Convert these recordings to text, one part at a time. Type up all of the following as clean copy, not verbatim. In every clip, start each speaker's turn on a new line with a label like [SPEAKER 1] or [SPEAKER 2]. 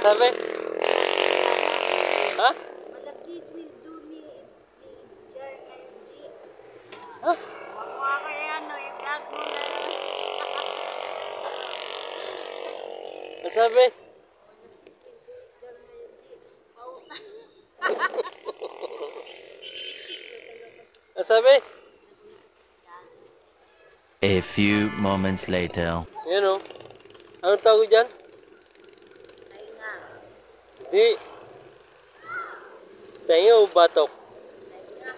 [SPEAKER 1] Sabi? Ha?
[SPEAKER 2] Malabis will do me jar ngayon, G.
[SPEAKER 1] Ha?
[SPEAKER 2] Huwag mo ako yan, no? I-vlog mo na yun.
[SPEAKER 1] Ang sabi?
[SPEAKER 2] Malabis will do jar ngayon, G.
[SPEAKER 1] Ang sabi?
[SPEAKER 3] A few moments later.
[SPEAKER 1] Yan o. Anong tawag dyan?
[SPEAKER 2] Tainga.
[SPEAKER 1] Hindi. Tenga o batok?
[SPEAKER 2] Tainga.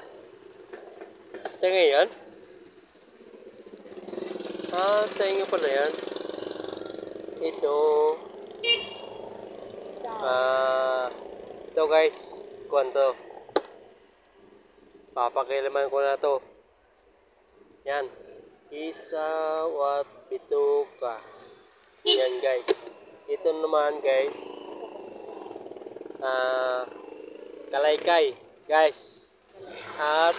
[SPEAKER 1] Tenga yan? Ah, tenga pala yan. Ito. Ito guys. Kwanto. Papakilaman ko na to. Yan. Isaw at bituka. Yan guys. Ito naman guys. Kalaykay. Guys. At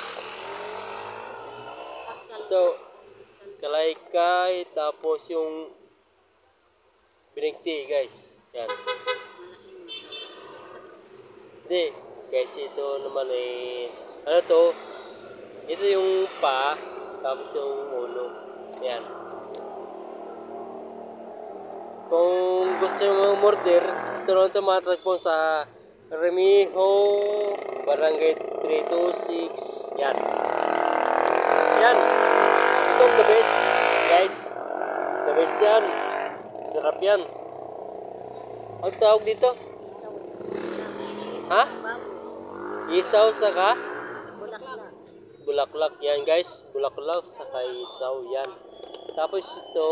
[SPEAKER 1] ito. Kalaykay. Tapos yung binigti guys. Yan. Hindi. Guys ito naman eh. Ano to? Ito yung pa. Tapos yung ulo. Yan. Kung gusto nyo mag-order, ito lang tumatagpon sa Remiho, Barangay 326. Yan. Yan. Ito the best. Guys. The best yan. Sarap yan. Ang tawag dito? Ha? Isaw saka?
[SPEAKER 2] Bulaklak.
[SPEAKER 1] Bulaklak yan guys, bulaklak saka isaw yan. Tapos ito,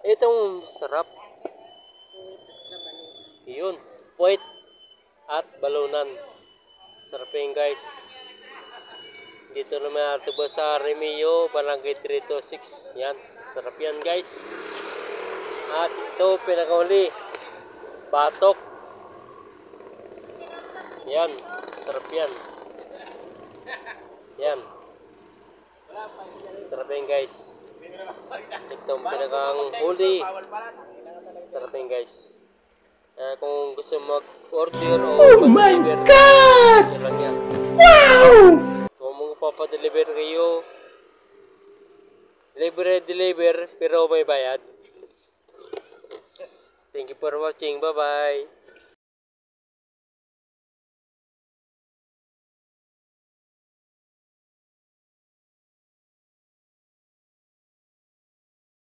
[SPEAKER 1] itong sarap.
[SPEAKER 2] Puwit at saka balunan.
[SPEAKER 1] Yun, puwit at balunan. Sarap yan guys. Dito naman ito ba sa Remio, Barangay 326. Yan, sarap yan guys. At ito pinakahuli, batok. Yan, sarap yan. Yan. Sarap yan guys. Itong pinakang huli. Sarap yan guys. Kung gusto mag-order o
[SPEAKER 3] Oh my God!
[SPEAKER 1] yun lang yan.
[SPEAKER 3] Wow!
[SPEAKER 1] Kung magpapadeliver kayo, deliver pero may bayad. Thank you for watching. Bye bye.